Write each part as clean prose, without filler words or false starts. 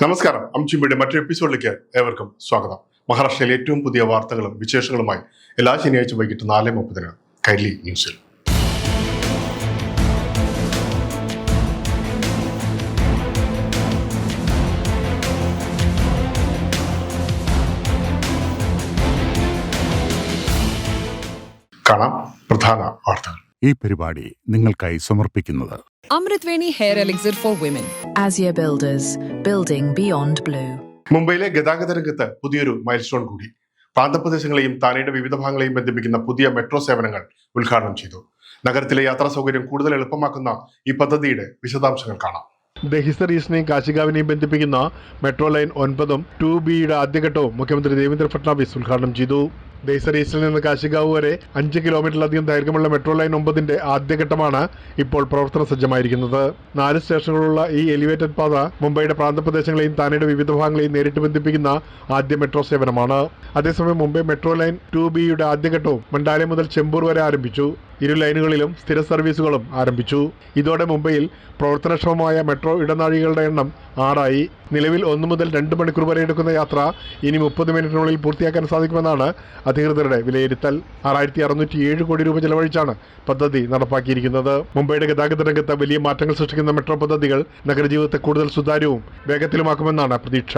നമസ്കാരം. അംചിമ്പിയുടെ മറ്റൊരു എപ്പിസോഡിലേക്ക് ഏവർക്കും സ്വാഗതം. മഹാരാഷ്ട്രയിലെ ഏറ്റവും പുതിയ വാർത്തകളും വിശേഷങ്ങളുമായി എല്ലാ ശനിയാഴ്ച വൈകിട്ട് 4:30 കൈരളി ന്യൂസിൽ. കാണാം പ്രധാന വാർത്തകൾ. ഈ പരിപാടി നിങ്ങൾക്കായി സമർപ്പിക്കുന്നത് Amritveni Hair Elixir for Women. Azia Builders, building beyond blue. മുംബൈയിലെ ഗതാഗത രംഗത്ത് പുതിയൊരു മൈൽ സ്റ്റോൺ കൂടി. പ്രാന്തപ്രദേശങ്ങളെയും താനെയുടെ വിവിധ ഭാഗങ്ങളെയും ബന്ധിപ്പിക്കുന്ന പുതിയ മെട്രോ സേവനങ്ങൾ ഉദ്ഘാടനം ചെയ്തു. നഗരത്തിലെ യാത്രാ സൗകര്യം കൂടുതൽ എളുപ്പമാക്കുന്ന ഈ പദ്ധതിയുടെ വിശദാംശങ്ങൾ കാണാം. ദഹിസർ ഈസ്റ്റിനെയും കാശിഗാവിനെയും ബന്ധിപ്പിക്കുന്ന മെട്രോ ലൈൻ 9 2Bയുടെ ആദ്യഘട്ടവും മുഖ്യമന്ത്രി ദേവേന്ദ്ര ഫട്നാവിസ് ഉദ്ഘാടനം ചെയ്തു. ദഹിസർ ഈസ്റ്റിൽ നിന്ന് കാശിഗാവ് വരെ 5 കിലോമീറ്ററിലധികം ദൈർഘ്യമുള്ള മെട്രോ ലൈൻ 9ന്റെ ആദ്യഘട്ടമാണ് ഇപ്പോൾ പ്രവർത്തന സജ്ജമായിരിക്കുന്നത്. 4 സ്റ്റേഷനുകളുള്ള ഈ എലിവേറ്റഡ് പാത മുംബൈയുടെ പ്രാന്തപ്രദേശങ്ങളെയും താനെയുടെ വിവിധ ഭാഗങ്ങളെയും നേരിട്ട് ബന്ധിപ്പിക്കുന്ന ആദ്യ മെട്രോ സേവനമാണ്. അതേസമയം മുംബൈ മെട്രോ ലൈൻ 2Bയുടെ ആദ്യഘട്ടവും മണ്ടാലെ മുതൽ ചെമ്പൂർ വരെ ആരംഭിച്ചു. ഇരു ലൈനുകളിലും സ്ഥിര സർവീസുകളും ആരംഭിച്ചു. ഇതോടെ മുംബൈയിൽ പ്രവർത്തനക്ഷമമായ മെട്രോ ഇടനാഴികളുടെ എണ്ണം 6 നിലവിൽ 1 മുതൽ 2 മണിക്കൂർ വരെ എടുക്കുന്ന യാത്ര ഇനി 30 മിനിറ്റിനുള്ളിൽ പൂർത്തിയാക്കാൻ സാധിക്കുമെന്നാണ് അധികൃതരുടെ വിലയിരുത്തൽ. 6607 കോടി രൂപ ചെലവഴിച്ചാണ് പദ്ധതി നടപ്പാക്കിയിരിക്കുന്നത്. മുംബൈയുടെ ഗതാഗത രംഗത്ത് വലിയ മാറ്റങ്ങൾ സൃഷ്ടിക്കുന്ന മെട്രോ പദ്ധതികൾ നഗരജീവിതത്തെ കൂടുതൽ സുതാര്യവും വേഗത്തിലുമാക്കുമെന്നാണ് പ്രതീക്ഷ.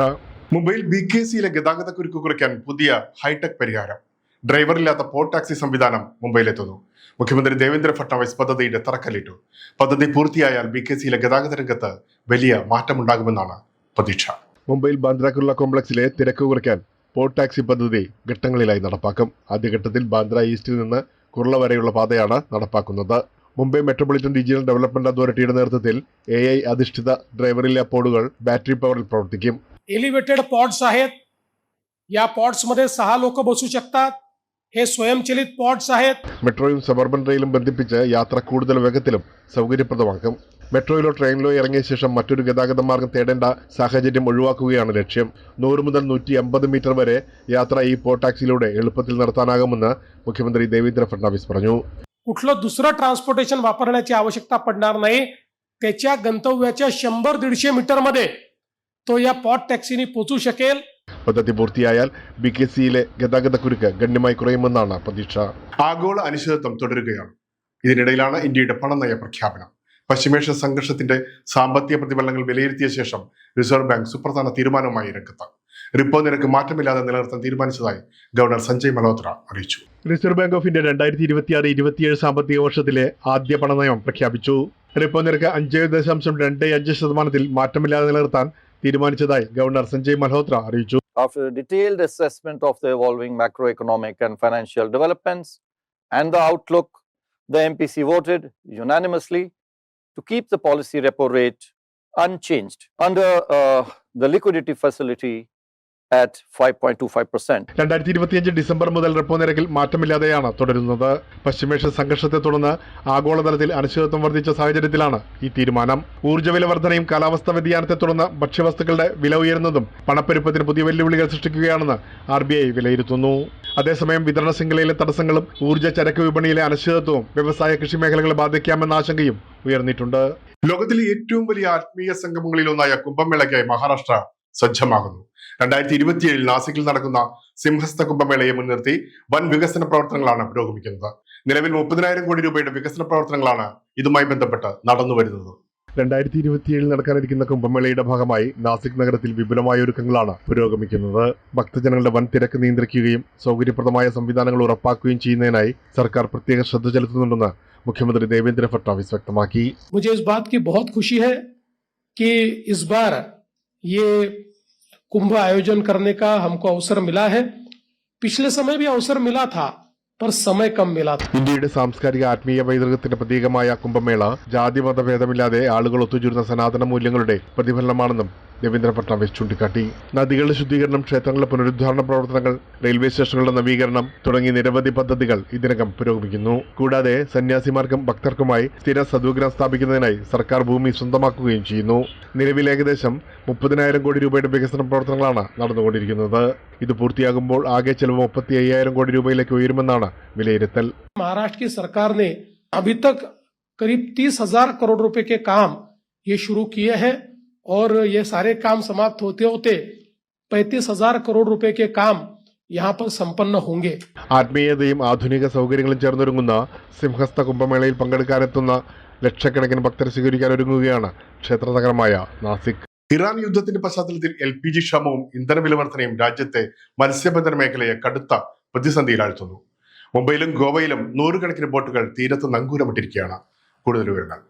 മുംബൈയിൽ BKCയിലെ ഗതാഗത കുരുക്ക് കുറയ്ക്കാൻ പുതിയ ഹൈടെക് പരിഹാരം. ഡ്രൈവറില്ലാത്ത പോർട്ട് ടാക്സി സംവിധാനം മുംബൈയിലെത്തുന്നു. മുഖ്യമന്ത്രി ദേവേന്ദ്ര ഫട്നാവിസ് പദ്ധതിയുടെ തറക്കല്ലിട്ടു. പദ്ധതി പൂർത്തിയായാൽ BKCയിലെ ഗതാഗത രംഗത്ത് വലിയ മാറ്റമുണ്ടാകുമെന്നാണ് പ്രതീക്ഷ. മുംബൈയിൽ ബാന്ദ്ര കുർള കോംപ്ലക്സിലെ തിരക്ക് കുറയ്ക്കാൻ പോർട്ട് ടാക്സി പദ്ധതി ഘട്ടങ്ങളിലായി നടപ്പാക്കും. ആദ്യഘട്ടത്തിൽ ബാന്ദ്ര ഈസ്റ്റിൽ നിന്ന് കുർള വരെയുള്ള പാതയാണ് നടപ്പാക്കുന്നത്. മുംബൈ മെട്രോപൊളിറ്റൻ റീജിയണൽ ഡെവലപ്മെന്റ് അതോറിറ്റിയുടെ നേതൃത്വത്തിൽ AI അധിഷ്ഠിത ഡ്രൈവറില്ല പോഡുകൾ ബാറ്ററി പവറിൽ പ്രവർത്തിക്കും. एलिव्हेटेड पॉड्स आहेत. या पॉड्समध्ये 6 लोक बसू शकतात. हे स्वयंचलित पॉड्स आहेत. മെട്രോയും സബർബൻ റെയിലും ബന്ധിപ്പിച്ച് യാത്ര കൂടുതൽ വേഗത്തിലും സൗകര്യപ്രദമാക്കും. മെട്രോയിലോ ട്രെയിനിലോ ഇറങ്ങിയ ശേഷം മറ്റൊരു ഗതാഗത മാർഗം തേടേണ്ട സാഹചര്യം ഒഴിവാക്കുകയാണ് ലക്ഷ്യം. 100 മുതൽ 150 മീറ്റർ വരെ യാത്ര ഈ പോർട്ട് ടാക്സിയിലൂടെ എളുപ്പത്തിൽ നടത്താനാകുമെന്ന് മുഖ്യമന്ത്രി ദേവേന്ദ്ര ഫട്നാവിസ് പറഞ്ഞു. कुठलं दुसरं ट्रान्सपोर्टेशन वापरण्याची आवश्यकता पडणार नाही. त्याच्या गंतव्याच्या 100-150 मीटरमध्ये तो या पॉड टॅक्सीनी पोहोचू शकेल. പദ്ധതി പൂർത്തിയായാൽ BKCയിലെ ഗതാഗത കുരുക്ക് ഗണ്യമായി കുറയുമെന്നാണ് പ്രതീക്ഷ. ആഗോള അനിശ്ചിതത്വം തുടരുകയാണ്. ഇതിനിടയിലാണ് ഇന്ത്യയുടെ പണനയ പ്രഖ്യാപനം. പശ്ചിമേഷ്യ സംഘർഷത്തിന്റെ സാമ്പത്തിക പ്രതിഫലനങ്ങൾ വിലയിരുത്തിയ ശേഷം റിസർവ് ബാങ്ക് സുപ്രധാന തീരുമാനവുമായി രംഗത്ത്. റിപ്പോ നിരക്ക് മാറ്റമില്ലാതെ നിലനിർത്താൻ തീരുമാനിച്ചതായി ഗവർണർ സഞ്ജയ് മൽഹോത്ര അറിയിച്ചു. റിസർവ് ബാങ്ക് ഓഫ് ഇന്ത്യ 2026-27 സാമ്പത്തിക വർഷത്തിലെ ആദ്യ പണനയം പ്രഖ്യാപിച്ചു. റിപ്പോ നിരക്ക് 5.25% മാറ്റമില്ലാതെ നിലനിർത്താൻ തീരുമാനിച്ചതായി ഗവർണർ സഞ്ജയ് മൽഹോത്ര അറിയിച്ചു. After a detailed assessment of the evolving macroeconomic and financial developments and the outlook, the MPC voted unanimously to keep the policy repo rate unchanged under the liquidity facility at 5.25%. 2025 December മുതൽ repo നിരക്കിൽ മാറ്റമില്ലാതെയാണ് തുടരുന്നത്. പശ്ചിമേഷ്യ സംഘർഷത്തെ തുടർന്ന് ആഗോളതലത്തിൽ അനിശ്ചിതത്വം വർദ്ധിച്ച സാഹചര്യത്തിലാണ് ഈ തീരുമാനം. ഊർജ്ജവില വർധനയും കാലാവസ്ഥാ വ്യതിയാനത്തെ തുടർന്ന് ഭക്ഷ്യവസ്തുക്കളുടെ വില ഉയരുന്നതും പണപ്പെരുപ്പത്തിന് പുതിയ വെല്ലുവിളികൾ സൃഷ്ടിക്കുകയാണെന്ന് RBI വിലയിരുത്തുന്നു. അതേസമയം വിതരണ ശൃംഖലയിലെ തടസ്സങ്ങളും ഊർജ്ജ ചരക്ക് വിപണിയിലെ അനിശ്ചിതത്വവും വ്യവസായ കൃഷി മേഖലകളെ ബാധിക്കാമെന്ന ആശങ്കയും ഉയർന്നിട്ടുണ്ട്. ലോകത്തിലെ ഏറ്റവും വലിയ ആത്മീയ സംഗമങ്ങളിലൊന്നായ കുംഭമേളയ്ക്കായി മഹാരാഷ്ട്ര സജ്ജമാകുന്നു. 2027 നാസിക്കിൽ നടക്കുന്ന സിംഹസ്ഥ കുംഭമേളയെ മുൻനിർത്തി വൻ വികസന പ്രവർത്തനങ്ങളാണ് പുരോഗമിക്കുന്നത്. നിലവിൽ 30,000 കോടി രൂപയുടെ വികസന പ്രവർത്തനങ്ങളാണ് ഇതുമായി ബന്ധപ്പെട്ട് നടന്നുവരുന്നത്. 2027 നടക്കാനിരിക്കുന്ന കുംഭമേളയുടെ ഭാഗമായി നാസിക് നഗരത്തിൽ വിപുലമായ ഒരുക്കങ്ങളാണ് പുരോഗമിക്കുന്നത്. ഭക്തജനങ്ങളുടെ വൻ തിരക്ക് നിയന്ത്രിക്കുകയും സൗകര്യപ്രദമായ സംവിധാനങ്ങൾ ഉറപ്പാക്കുകയും ചെയ്യുന്നതിനായി സർക്കാർ പ്രത്യേക ശ്രദ്ധ ചെലുത്തുന്നുണ്ടെന്ന് മുഖ്യമന്ത്രി ദേവേന്ദ്ര ഫട്നാവിസ് വ്യക്തമാക്കി. मुझे इस बात की बहुत खुशी है कि इस बार ये कुंभ आयोजन करने का हमको अवसर मिला है. पिछले समय भी अवसर मिला था पर समय कम मिला था. ഇന്ത്യയുടെ സാംസ്കാരിക ആത്മീയ പൈതൃകത്തിന്റെ പ്രതീകമായ കുംഭമേള ജാതി മതഭേദമില്ലാതെ ആളുകൾ ഒത്തുചേരുന്ന സനാതന മൂല്യങ്ങളുടെ പ്രതിഫലനമാണെന്നും ദേവേന്ദ്ര ഫട്നാവിസ് ചൂണ്ടിക്കാട്ടി. നദികളുടെ ശുദ്ധീകരണം, ക്ഷേത്രങ്ങളുടെ പുനരുദ്ധാരണ പ്രവർത്തനങ്ങൾ, റെയിൽവേ സ്റ്റേഷനുകളുടെ നവീകരണം തുടങ്ങി നിരവധി പദ്ധതികൾ ഇതിനകം പുരോഗമിക്കുന്നു. കൂടാതെ സന്യാസിമാർക്കും ഭക്തർക്കുമായി സ്ഥിര സദ്വിഗ്രഹം സ്ഥാപിക്കുന്നതിനായി സർക്കാർ ഭൂമി സ്വന്തമാക്കുകയും ചെയ്യുന്നു. നിലവിൽ ഏകദേശം 30,000 കോടി രൂപയുടെ വികസന പ്രവർത്തനങ്ങളാണ് നടന്നുകൊണ്ടിരിക്കുന്നത്. ഇത് പൂർത്തിയാകുമ്പോൾ ആകെ ചെലവ് 35,000 കോടി രൂപയിലേക്ക് ഉയരുമെന്നാണ് വിലയിരുത്തൽ. महाराष्ट्र की सरकार ने अभी तक करीब 30,000 करोड़ रुपए के काम ये शुरू किए हैं और ये सारे काम समाप्त होते होते 35,000 करोड़ रुपए के काम यहाँ पर संपन्न होंगे। ആത്മീയതയും ആധുനിക സൗകര്യങ്ങളും ചേർന്നൊരുങ്ങുന്ന സിംഹസ്ഥ കുംഭമേളയിൽ പങ്കെടുക്കാനെത്തുന്ന ലക്ഷക്കണക്കിന് ഭക്തരെ സ്വീകരിക്കാൻ ഒരുങ്ങുകയാണ് ക്ഷേത്ര നഗരമായ നാസിക്. ഇറാൻ യുദ്ധത്തിന്റെ പശ്ചാത്തലത്തിൽ LPG ക്ഷാമവും ഇന്ധന വിലവർധനയും രാജ്യത്തെ മത്സ്യബന്ധന മേഖലയെ കടുത്ത പ്രതിസന്ധിയിലാഴ്ത്തുന്നു. മുംബൈയിലും ഗോവയിലും നൂറുകണക്കിന് ബോട്ടുകൾ തീരത്ത് നങ്കൂരമിട്ടിരിക്കുകയാണ്. കൂടുതൽ വിവരങ്ങൾ.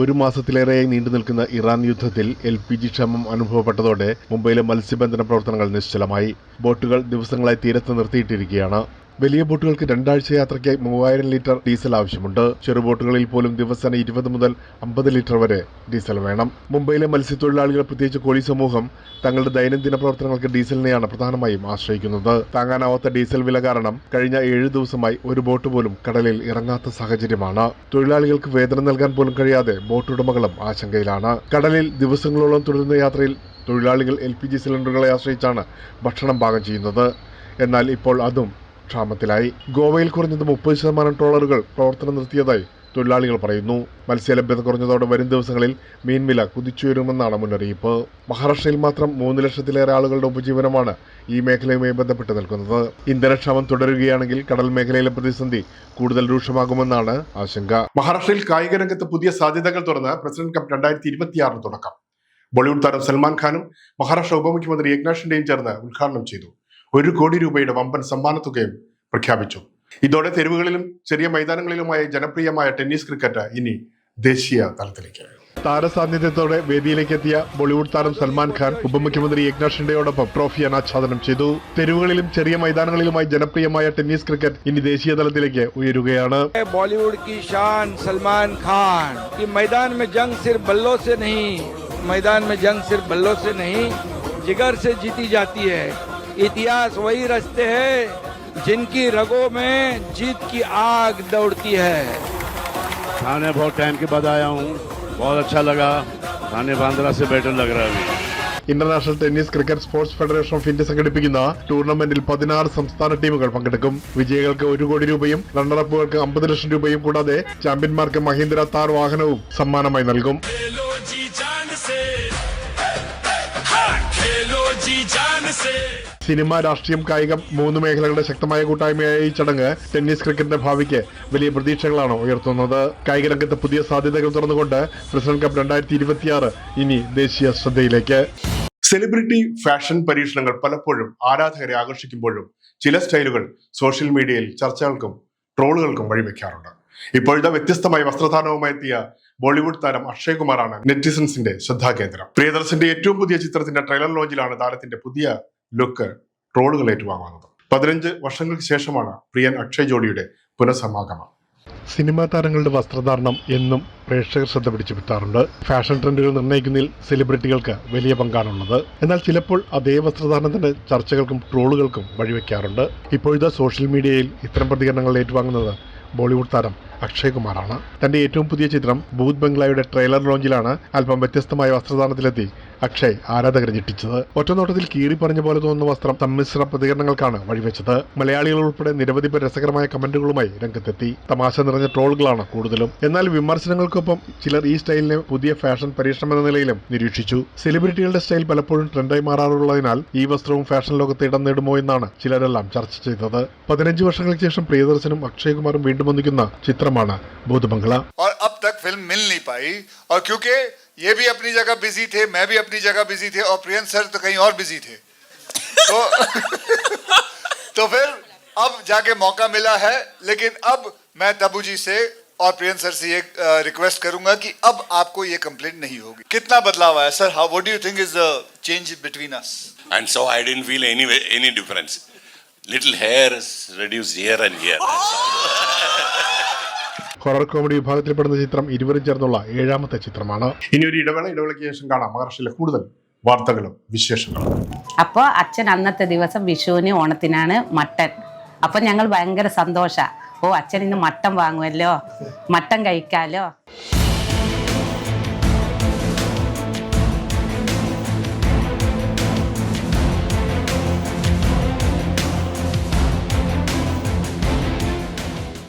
ഒരു മാസത്തിലേറെയായി നീണ്ടു നിൽക്കുന്ന ഇറാൻ യുദ്ധത്തിൽ LPG ക്ഷാമം അനുഭവപ്പെട്ടതോടെ മുംബൈയിലെ മത്സ്യബന്ധന പ്രവർത്തനങ്ങൾ നിശ്ചലമായി. ബോട്ടുകൾ ദിവസങ്ങളായി തീരത്ത് നിർത്തിയിട്ടിരിക്കുകയാണ്. വലിയ ബോട്ടുകൾക്ക് 2 ആഴ്ച യാത്രയ്ക്കായി 3000 ലിറ്റർ ഡീസൽ ആവശ്യമുണ്ട്. ചെറുബോട്ടുകളിൽ പോലും ദിവസേന 20 മുതൽ 50 ലിറ്റർ വരെ ഡീസൽ വേണം. മുംബൈയിലെ മത്സ്യത്തൊഴിലാളികൾ, പ്രത്യേകിച്ച് കോളി സമൂഹം, തങ്ങളുടെ ദൈനംദിന പ്രവർത്തനങ്ങൾക്ക് ഡീസലിനെയാണ് പ്രധാനമായും ആശ്രയിക്കുന്നത്. താങ്ങാനാവാത്ത ഡീസൽ വില കാരണം കഴിഞ്ഞ 7 ദിവസമായി ഒരു ബോട്ട് പോലും കടലിൽ ഇറങ്ങാത്ത സാഹചര്യമാണ്. തൊഴിലാളികൾക്ക് വേതനം നൽകാൻ പോലും കഴിയാതെ ബോട്ടുടമകളും ആശങ്കയിലാണ്. കടലിൽ ദിവസങ്ങളോളം തുടരുന്ന യാത്രയിൽ തൊഴിലാളികൾ LPG സിലിണ്ടറുകളെ ആശ്രയിച്ചാണ് ഭക്ഷണം പാകം ചെയ്യുന്നത്. എന്നാൽ ഇപ്പോൾ അതും ക്ഷാമത്തിലായി. ഗോവയിൽ കുറഞ്ഞത് 30% ട്രോളറുകൾ പ്രവർത്തനം നിർത്തിയതായി തൊഴിലാളികൾ പറയുന്നു. മത്സ്യലഭ്യത കുറഞ്ഞതോടെ വരും ദിവസങ്ങളിൽ മീൻവില കുതിച്ചുയരുമെന്നാണ് മുന്നറിയിപ്പ്. മഹാരാഷ്ട്രയിൽ മാത്രം 3 ലക്ഷത്തിലേറെ ആളുകളുടെ ഉപജീവനമാണ് ഈ മേഖലയുമായി ബന്ധപ്പെട്ട് നിൽക്കുന്നത്. ഇന്ധനക്ഷാമം തുടരുകയാണെങ്കിൽ കടൽ മേഖലയിലെ പ്രതിസന്ധി കൂടുതൽ രൂക്ഷമാകുമെന്നാണ് ആശങ്ക. മഹാരാഷ്ട്രയിൽ കായിക രംഗത്ത് പുതിയ സാധ്യതകൾ തുറന്ന് പ്രസിഡന്റ് കപ്പ് 2026 തുടക്കം. ബോളിവുഡ് താരം സൽമാൻ ഖാനും മഹാരാഷ്ട്ര ഉപമുഖ്യമന്ത്രി ഏക്നാഥ് ഷിൻഡെയും ചേർന്ന് ഉദ്ഘാടനം ചെയ്തു. 1 കോടി രൂപയുടെ വമ്പൻ സമ്മാനത്തുകയും പ്രഖ്യാപിച്ചു. ഇതോടെ തെരുവുകളിലും ചെറിയ മൈതാനങ്ങളിലുമായി ജനപ്രിയമായ ടെന്നീസ് ക്രിക്കറ്റ് ഇനി ദേശീയ തലത്തിലേക്ക്. താരസാന്നിധ്യത്തോടെ വേദിയിലേക്ക് എത്തിയ ബോളിവുഡ് താരം സൽമാൻ ഖാൻ ഉപമുഖ്യമന്ത്രി ഏക്നാഥ് ഷിൻഡെയോടൊപ്പം ട്രോഫി അനാച്ഛാദനം ചെയ്തു. തെരുവുകളിലും ചെറിയ മൈതാനങ്ങളിലുമായി ജനപ്രിയമായ ടെന്നീസ് ക്രിക്കറ്റ് ഇനി ദേശീയ തലത്തിലേക്ക് ഉയരുകയാണ്. बॉलीवुड की शान सलमान खान कि मैदान में जंग सिर्फ बल्लों से नहीं, मैदान में जंग सिर्फ बल्लों से नहीं, जिगर से जीती जाती है. इतिहास वही रचते हैं जिनकी रगों में जीत की आग दौड़ती है. थाने बहुत टाइम के बाद आया हूँ, बहुत अच्छा लगा. थाने बांद्रा से बेटर लग रहा है अभी. International tennis cricket sports federation of India സംഘടിപ്പിക്കുന്ന ടൂർണമെന്റിൽ 16 സംസ്ഥാന ടീമുകൾ പങ്കെടുക്കും. വിജയികൾക്ക് 1 കോടി രൂപയും റണ്ണറപ്പുകൾക്ക് 50 ലക്ഷം രൂപയും കൂടാതെ ചാമ്പ്യന്മാർക്ക് മഹീന്ദ്ര താർ വാഹനവും സമ്മാനമായി നൽകും. സിനിമ, രാഷ്ട്രീയം, കായികം 3 മേഖലകളുടെ ശക്തമായ കൂട്ടായ്മയായ ഈ ചടങ്ങ് ടെന്നീസ് ക്രിക്കറ്റിന്റെ ഭാവിക്ക് വലിയ പ്രതീക്ഷകളാണ് ഉയർത്തുന്നത്. കായിക രംഗത്ത് പുതിയ സാധ്യതകൾ തുറന്നുകൊണ്ട് പ്രസിഡന്റ് കപ്പ് 2026 ഇനി ദേശീയ ശ്രദ്ധയിലേക്ക്. സെലിബ്രിറ്റി ഫാഷൻ പരീക്ഷണങ്ങൾ പലപ്പോഴും ആരാധകരെ ആകർഷിക്കുമ്പോഴും ചില സ്റ്റൈലുകൾ സോഷ്യൽ മീഡിയയിൽ ചർച്ചകൾക്കും ട്രോളുകൾക്കും വഴിവെക്കാറുണ്ട്. ഇപ്പോഴത്തെ വ്യത്യസ്തമായി വസ്ത്രധാരണവുമായി എത്തിയ ബോളിവുഡ് താരം അക്ഷയ് കുമാറാണ് നെറ്റിസൻസിന്റെ ശ്രദ്ധാകേന്ദ്രം. പ്രിയദർശന്റെ ഏറ്റവും പുതിയ ചിത്രത്തിന്റെ ട്രെയിലർ ലോഞ്ചിലാണ് താരത്തിന്റെ പുതിയ ലുക്ക് ട്രോളുകൾ ഏറ്റുവാങ്ങുന്നത്. 15 വർഷങ്ങൾക്ക് ശേഷമാണ് പ്രിയൻ അക്ഷയ് ജോഡിയുടെ പുനഃസമാഗമം. സിനിമാ താരങ്ങളുടെ വസ്ത്രധാരണം എന്നും പ്രേക്ഷകർ ശ്രദ്ധ പിടിച്ചു പറ്റാറുണ്ട്. ഫാഷൻ ട്രെൻഡുകൾ നിർണ്ണയിക്കുന്നതിൽ സെലിബ്രിറ്റികൾക്ക് വലിയ പങ്കാണുള്ളത്. എന്നാൽ ചിലപ്പോൾ അതേ വസ്ത്രധാരണത്തിന്റെ ചർച്ചകൾക്കും ട്രോളുകൾക്കും വഴിവെക്കാറുണ്ട്. ഇപ്പോഴത്തെ സോഷ്യൽ മീഡിയയിൽ ഇത്തരം പ്രതികരണങ്ങൾ ഏറ്റുവാങ്ങുന്നത് ബോളിവുഡ് താരം അക്ഷയ് കുമാറാണ്. തന്റെ ഏറ്റവും പുതിയ ചിത്രം ഭൂത് ബംഗ്ലായുടെ ട്രെയിലർ ലോഞ്ചിലാണ് അല്പം വ്യത്യസ്തമായ വസ്ത്രധാരണത്തിലെത്തി അക്ഷയ് ആരാധകരെ ഞെട്ടിച്ചത്. ഒറ്റനോട്ടത്തിൽ കീറി പറഞ്ഞ പോലെ തോന്നുന്ന വസ്ത്രം സമ്മിശ്ര പ്രതികരണങ്ങൾക്കാണ് വഴിവെച്ചത്. മലയാളികൾ ഉൾപ്പെടെ നിരവധി പേർ രസകരമായ കമന്റുകളുമായി രംഗത്തെത്തി. തമാശ നിറഞ്ഞ ട്രോളുകളാണ് കൂടുതലും. എന്നാൽ വിമർശനങ്ങൾക്കൊപ്പം ചിലർ ഈ സ്റ്റൈലിനെ പുതിയ ഫാഷൻ പരീക്ഷണം എന്ന നിലയിലും നിരീക്ഷിച്ചു. സെലിബ്രിറ്റികളുടെ സ്റ്റൈൽ പലപ്പോഴും ട്രെൻഡായി മാറാറുള്ളതിനാൽ ഈ വസ്ത്രവും ഫാഷൻ ലോകത്ത് ഇടം നേടുമോ എന്നാണ് ചിലരെല്ലാം ചർച്ച ചെയ്തത്. 15 വർഷങ്ങൾക്ക് ശേഷം പ്രിയദർശനും അക്ഷയ് കുമാറും വീണ്ടും ഒന്നിക്കുന്ന ചിത്രമാണ് ഭൂത് ബംഗ്ല. अब तक फिल्म मिल नहीं पाई और क्योंकि ये भी अपनी जगह बिजी थे, मैं भी अपनी जगह बिजी थे और प्रियन सर तो कहीं और बिजी थे. तो फिर अब जाके मौका मिला है. लेकिन अब मैं तबू जी से और प्रियन सर से ये रिक्वेस्ट करूंगा कि अब आपको ये कंप्लेंट नहीं होगी. कितना बदलाव आया sir? How what do you think is the change between us? And so I didn't feel any difference. Little hair is reduced here and here. Horror comedy വിഭാഗത്തിൽപ്പെടുന്ന ചിത്രം ഇരുവരും ചേർന്നുള്ള 7ാമത്തെ ചിത്രമാണ്. ഇനി ഒരു ഇടവേളയ്ക്ക് ശേഷം കാണാം മഹാരാഷ്ട്രയിലെ കൂടുതൽ വാർത്തകളും വിശേഷങ്ങളും. അപ്പോൾ അച്ഛൻ അന്നത്തെ ദിവസം വിഷുവിന് ഓണത്തിനാണ് മട്ടൻ. അപ്പം ഞങ്ങൾ ഭയങ്കര സന്തോഷ. ഓ, അച്ഛൻ ഇന്ന് മട്ടൻ വാങ്ങുമല്ലോ, മട്ടൻ കഴിക്കാലോ.